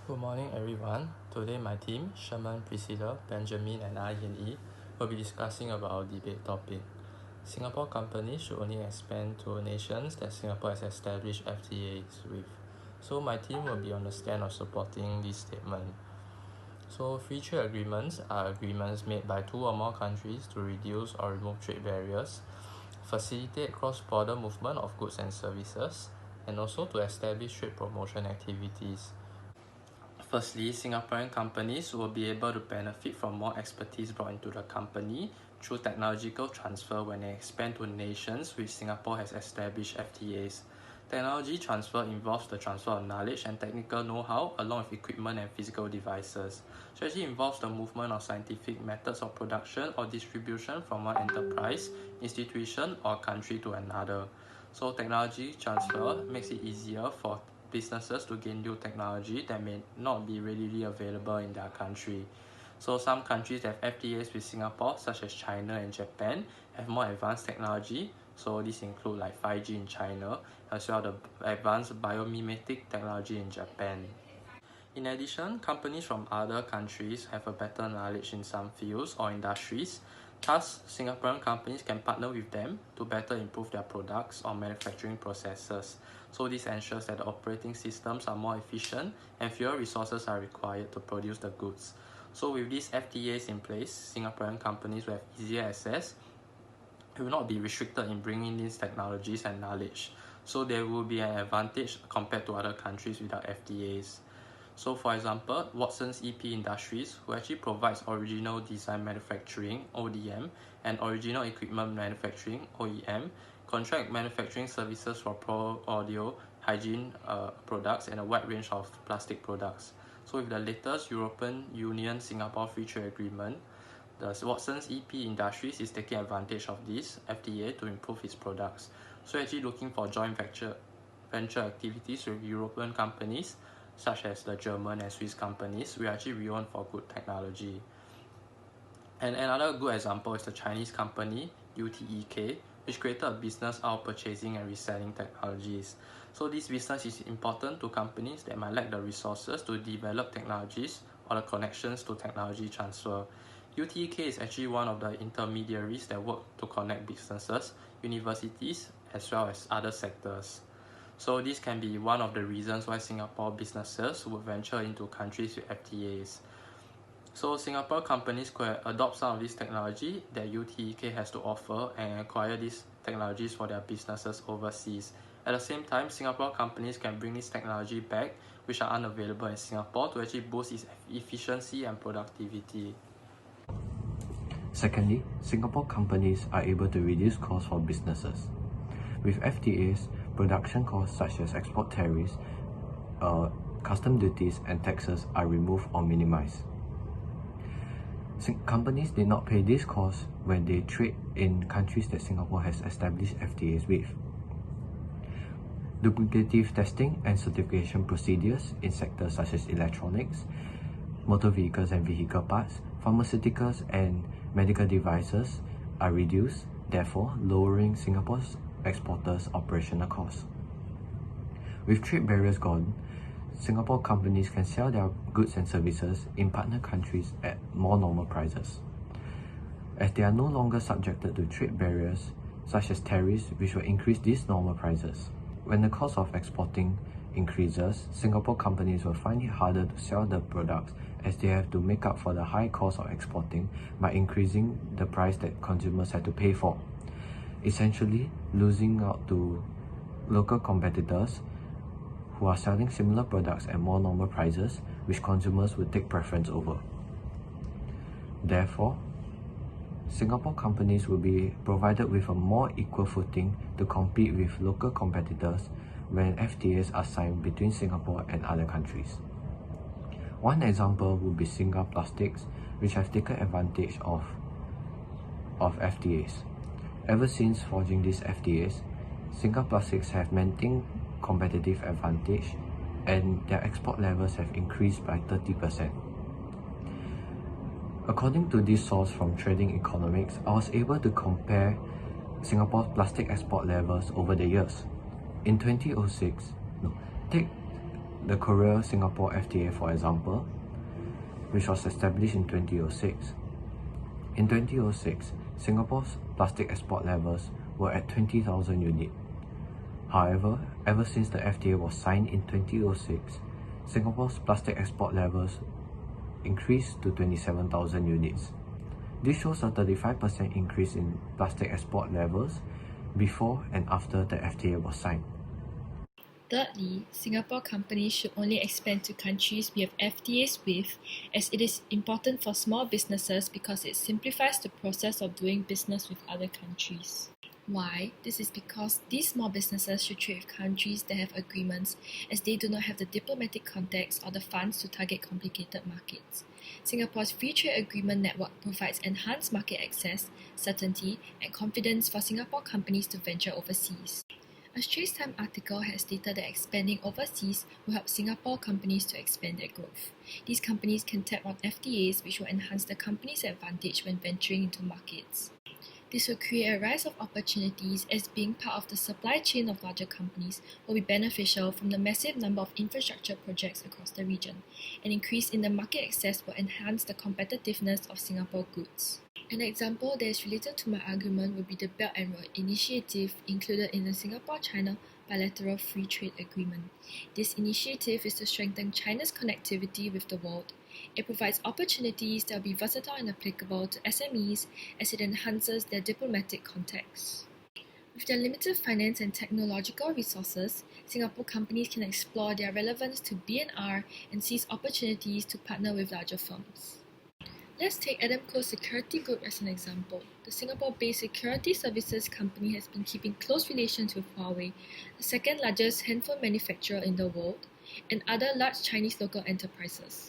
Good morning, everyone. Today, my team, Sherman, Priscilla, Benjamin, and I, Yin will be discussing about our debate topic. Singapore companies should only expand to nations that Singapore has established FTAs with. So, my team will be on the stand of supporting this statement. So, free trade agreements are agreements made by two or more countries to reduce or remove trade barriers, facilitate cross-border movement of goods and services, and also to establish trade promotion activities. Firstly, Singaporean companies will be able to benefit from more expertise brought into the company through technological transfer when they expand to nations which Singapore has established FTAs. Technology transfer involves the transfer of knowledge and technical know-how along with equipment and physical devices. So it involves the movement of scientific methods of production or distribution from one enterprise, institution, or country to another. So technology transfer makes it easier for businesses to gain new technology that may not be readily available in their country. So some countries that have FTAs with Singapore, such as China and Japan, have more advanced technology. So this include like 5G in China, as well as the advanced biomimetic technology in Japan. In addition, companies from other countries have a better knowledge in some fields or industries. Thus, Singaporean companies can partner with them to better improve their products or manufacturing processes. So this ensures that the operating systems are more efficient and fewer resources are required to produce the goods. So with these FTAs in place, Singaporean companies will have easier access. It will not be restricted in bringing these technologies and knowledge. So there will be an advantage compared to other countries without FTAs. So for example, Watson's EP Industries, who actually provides original design manufacturing (ODM) and original equipment manufacturing (OEM), contract manufacturing services for pro audio, hygiene products, and a wide range of plastic products. So with the latest European Union Singapore Free Trade Agreement, the Watson's EP Industries is taking advantage of this FTA to improve its products. So actually looking for joint venture activities with European companies such as the German and Swiss companies, we are actually renowned for good technology. And another good example is the Chinese company UTEK, which created a business out of purchasing and reselling technologies. So this business is important to companies that might lack the resources to develop technologies or the connections to technology transfer. UTEK is actually one of the intermediaries that work to connect businesses, universities, as well as other sectors. So this can be one of the reasons why Singapore businesses would venture into countries with FTAs. So Singapore companies could adopt some of this technology that UTEK has to offer and acquire these technologies for their businesses overseas. At the same time, Singapore companies can bring this technology back, which are unavailable in Singapore, to actually boost its efficiency and productivity. Secondly, Singapore companies are able to reduce costs for businesses. With FTAs, production costs such as export tariffs, custom duties, and taxes are removed or minimized. Companies did not pay these costs when they trade in countries that Singapore has established FTAs with. Duplicative testing and certification procedures in sectors such as electronics, motor vehicles and vehicle parts, pharmaceuticals, and medical devices are reduced, therefore lowering Singapore's exporters' operational costs. With trade barriers gone, Singapore companies can sell their goods and services in partner countries at more normal prices, as they are no longer subjected to trade barriers such as tariffs, which will increase these normal prices. When the cost of exporting increases, Singapore companies will find it harder to sell the products as they have to make up for the high cost of exporting by increasing the price that consumers have to pay for, essentially losing out to local competitors who are selling similar products at more normal prices, which consumers would take preference over. Therefore, Singapore companies will be provided with a more equal footing to compete with local competitors when FTAs are signed between Singapore and other countries. One example would be Singa Plastics, which have taken advantage of FTAs. Ever since forging these FTAs, Singa Plastics have maintained competitive advantage and their export levels have increased by 30%. According to this source from Trading Economics, I was able to compare Singapore's plastic export levels over the years. In 2006, take the Korea-Singapore FTA, for example, which was established in 2006. In 2006, Singapore's plastic export levels were at 20,000 units. However, ever since the FTA was signed in 2006, Singapore's plastic export levels increased to 27,000 units. This shows a 35% increase in plastic export levels before and after the FTA was signed. Thirdly, Singapore companies should only expand to countries we have FTAs with, as it is important for small businesses because it simplifies the process of doing business with other countries. Why? This is because these small businesses should trade with countries that have agreements, as they do not have the diplomatic contacts or the funds to target complicated markets. Singapore's free trade agreement network provides enhanced market access, certainty, and confidence for Singapore companies to venture overseas. A Straits Times article has stated that expanding overseas will help Singapore companies to expand their growth. These companies can tap on FTAs, which will enhance the company's advantage when venturing into markets. This will create a rise of opportunities, as being part of the supply chain of larger companies will be beneficial from the massive number of infrastructure projects across the region. An increase in the market access will enhance the competitiveness of Singapore goods. An example that is related to my argument would be the Belt and Road Initiative included in the Singapore-China Bilateral Free Trade Agreement. This initiative is to strengthen China's connectivity with the world. It provides opportunities that will be versatile and applicable to SMEs as it enhances their diplomatic contacts. With their limited finance and technological resources, Singapore companies can explore their relevance to B&R and seize opportunities to partner with larger firms. Let's take Itom Security Group as an example. The Singapore-based security services company has been keeping close relations with Huawei, the second largest handphone manufacturer in the world, and other large Chinese local enterprises.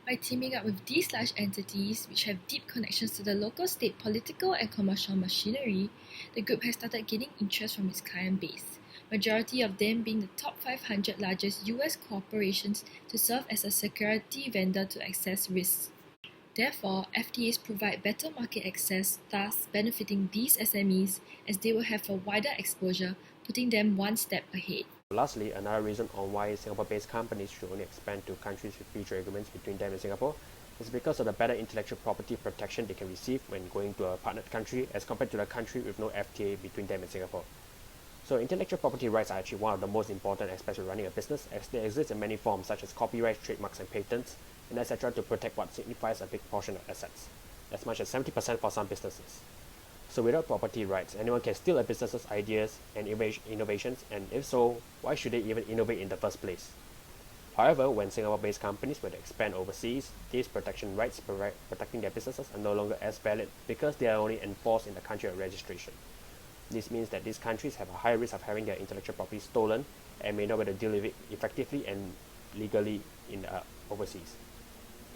By teaming up with these large entities, which have deep connections to the local state political and commercial machinery, the group has started gaining interest from its client base, majority of them being the top 500 largest US corporations to serve as a security vendor to access risks. Therefore, FTAs provide better market access, thus benefiting these SMEs as they will have a wider exposure, putting them one step ahead. Lastly, another reason on why Singapore-based companies should only expand to countries with free trade agreements between them and Singapore is because of the better intellectual property protection they can receive when going to a partnered country as compared to the country with no FTA between them and Singapore. So intellectual property rights are actually one of the most important aspects of running a business, as they exist in many forms such as copyrights, trademarks and patents, and etc. to protect what signifies a big portion of assets, as much as 70% for some businesses. So without property rights, anyone can steal a business's ideas and innovations, and if so, why should they even innovate in the first place? However, when Singapore-based companies were to expand overseas, these protection rights protecting their businesses are no longer as valid because they are only enforced in the country of registration. This means that these countries have a high risk of having their intellectual property stolen and may not be able to deal with it effectively and legally in overseas.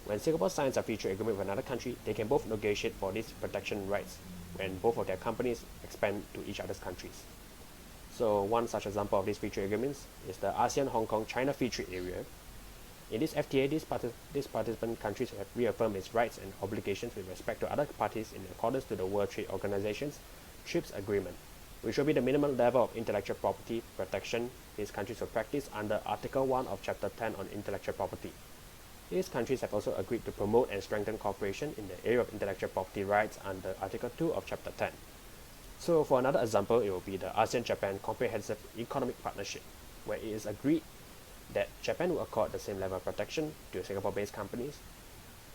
When Singapore signs a free trade agreement with another country, they can both negotiate for these protection rights when both of their companies expand to each other's countries. So one such example of these free trade agreements is the ASEAN Hong Kong China Free Trade Area. In this FTA, these participant countries have reaffirmed its rights and obligations with respect to other parties in accordance to the World Trade Organization's TRIPS agreement, which will be the minimum level of intellectual property protection these countries will practice under Article 1 of Chapter 10 on intellectual property. These countries have also agreed to promote and strengthen cooperation in the area of intellectual property rights under Article 2 of Chapter 10. So for another example, it will be the ASEAN-Japan Comprehensive Economic Partnership, where it is agreed that Japan will accord the same level of protection to Singapore-based companies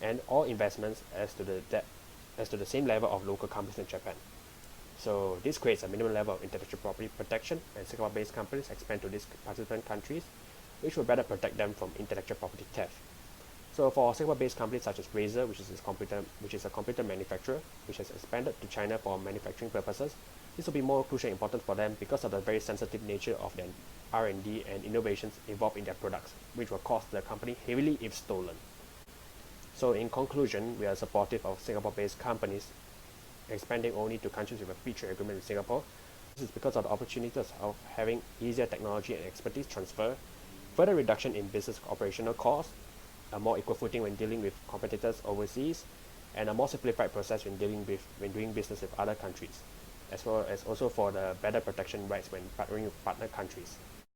and all investments as to the same level of local companies in Japan. So this creates a minimum level of intellectual property protection when Singapore-based companies expand to these participant countries, which will better protect them from intellectual property theft. So for Singapore-based companies such as Razer, which is a computer manufacturer, which has expanded to China for manufacturing purposes, this will be more crucial and important for them because of the very sensitive nature of their R&D and innovations involved in their products, which will cost the company heavily if stolen. So in conclusion, we are supportive of Singapore-based companies expanding only to countries with a free trade agreement with Singapore. This is because of the opportunities of having easier technology and expertise transfer, further reduction in business operational costs, a more equal footing when dealing with competitors overseas, and a more simplified process when doing business with other countries, as well as also for the better protection rights when partnering with partner countries.